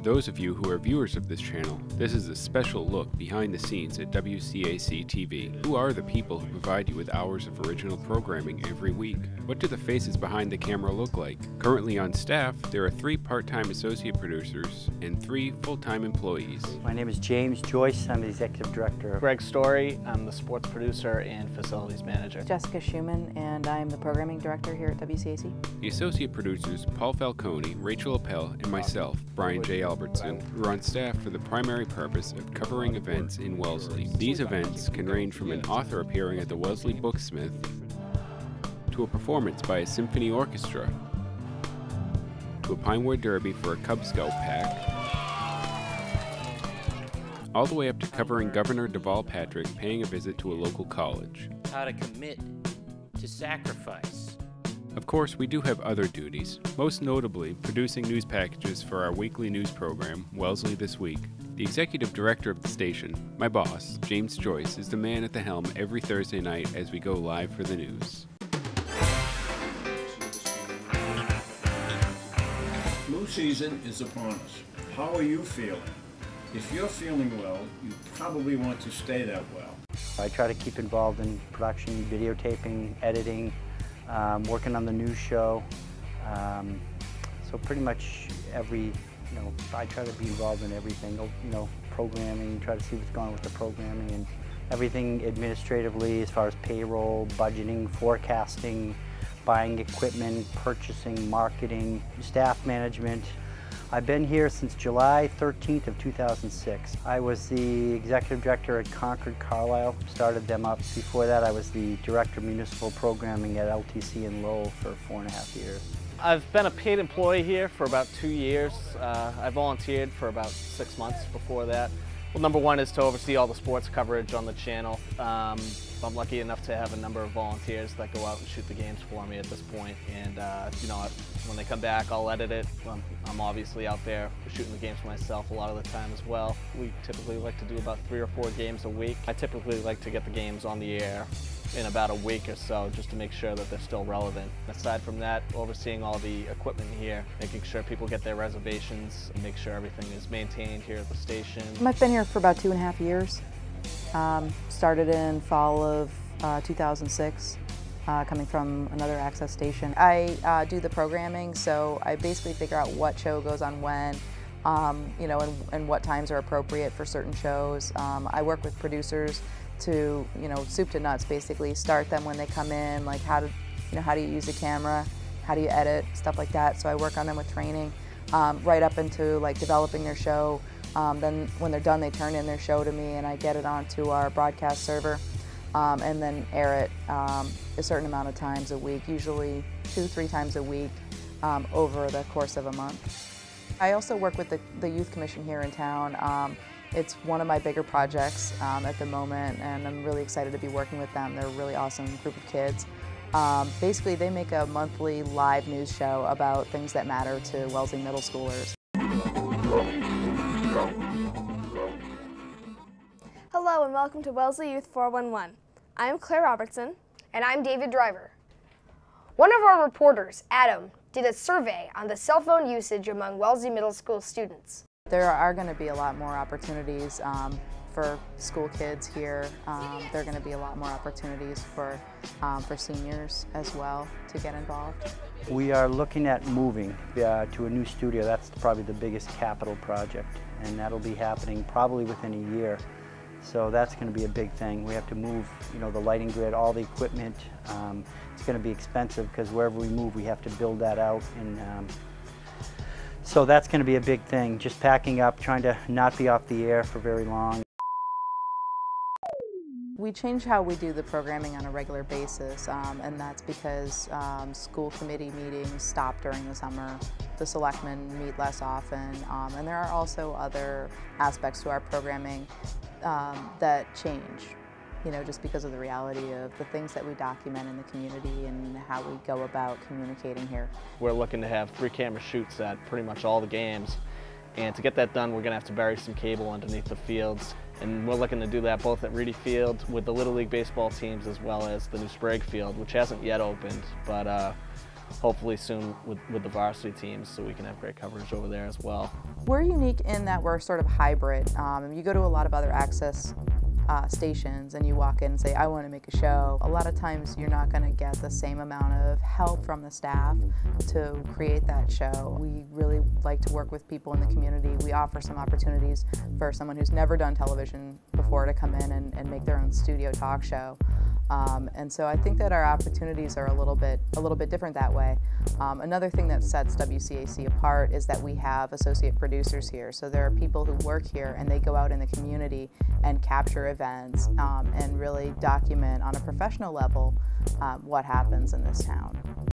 those of you who are viewers of this channel, this is a special look behind the scenes at WCAC TV. Who are the people who provide you with hours of original programming every week? What do the faces behind the camera look like? Currently on staff, there are 3 part-time associate producers and 3 full-time employees. My name is James Joyce. I'm the Executive Director. Greg Story. I'm the Sports Producer and Facilities Manager. Jessica Schumann, and I'm the Programming Director here at WCAC. The associate producers, Paul Falcone, Rachel Appel, and myself, Brian J. Albertson, who are on staff for the primary purpose of covering events in Wellesley. These events can range from an author appearing at the Wellesley Booksmith to a performance by a symphony orchestra to a Pinewood Derby for a Cub Scout pack, all the way up to covering Governor Deval Patrick paying a visit to a local college. How to commit to sacrifice. Of course, we do have other duties, most notably producing news packages for our weekly news program, Wellesley This Week. The executive director of the station, my boss, James Joyce, is the man at the helm every Thursday night as we go live for the news. Flu season is upon us. How are you feeling? If you're feeling well, you probably want to stay that well. I try to keep involved in production, videotaping, editing, working on the news show. So pretty much I try to be involved in everything, programming, try to see what's going on with the programming and everything administratively as far as payroll, budgeting, forecasting, buying equipment, purchasing, marketing, staff management. I've been here since July 13th of 2006. I was the executive director at Concord Carlisle, started them up. Before that, I was the director of municipal programming at LTC in Lowell for 4.5 years. I've been a paid employee here for about 2 years. I volunteered for about 6 months before that. Well, number one is to oversee all the sports coverage on the channel. I'm lucky enough to have a number of volunteers that go out and shoot the games for me at this point. And when they come back, I'll edit it. I'm obviously out there shooting the games for myself a lot of the time as well. We typically like to do about 3 or 4 games a week. I typically like to get the games on the air in about a week or so, just to make sure that they're still relevant. Aside from that, overseeing all the equipment here, making sure people get their reservations, and make sure everything is maintained here at the station. I've been here for about 2.5 years. Started in fall of 2006, coming from another access station. I do the programming, so I basically figure out what show goes on when, and what times are appropriate for certain shows. I work with producers to, soup to nuts, basically start them when they come in, like how do you use a camera, how do you edit, stuff like that. So I work on them with training, right up into like developing their show. Then when they're done, they turn in their show to me and I get it onto our broadcast server, and then air it a certain amount of times a week, usually 2-3 times a week over the course of a month. I also work with the Youth Commission here in town. It's one of my bigger projects at the moment, and I'm really excited to be working with them. They're a really awesome group of kids. Basically, they make a monthly live news show about things that matter to Wellesley middle schoolers. Hello and welcome to Wellesley Youth 411. I'm Claire Robertson. And I'm David Driver. One of our reporters, Adam, did a survey on the cell phone usage among Wellesley Middle School students. There are going to be a lot more opportunities for school kids here. There are going to be a lot more opportunities for seniors as well to get involved. We are looking at moving to a new studio. That's probably the biggest capital project, and that'll be happening probably within a year. So that's going to be a big thing. We have to move, the lighting grid, all the equipment. It's going to be expensive because wherever we move, we have to build that out. And so that's going to be a big thing. Just packing up, trying to not be off the air for very long. We change how we do the programming on a regular basis, and that's because school committee meetings stop during the summer. The selectmen meet less often, and there are also other aspects to our programming that change, just because of the reality of the things that we document in the community and how we go about communicating here. We're looking to have 3 camera shoots at pretty much all the games, and to get that done, we're going to have to bury some cable underneath the fields. And we're looking to do that both at Reedy Field with the Little League baseball teams as well as the new Sprague Field, which hasn't yet opened. But hopefully soon with the varsity teams, so we can have great coverage over there as well. We're unique in that we're sort of hybrid. You go to a lot of other access stations and you walk in and say, I want to make a show. A lot of times you're not going to get the same amount of help from the staff to create that show. We really like to work with people in the community. We offer some opportunities for someone who's never done television before to come in and make their own studio talk show. And so I think that our opportunities are a little bit different that way. Another thing that sets WCAC apart is that we have associate producers here. So there are people who work here and they go out in the community and capture events and really document on a professional level what happens in this town.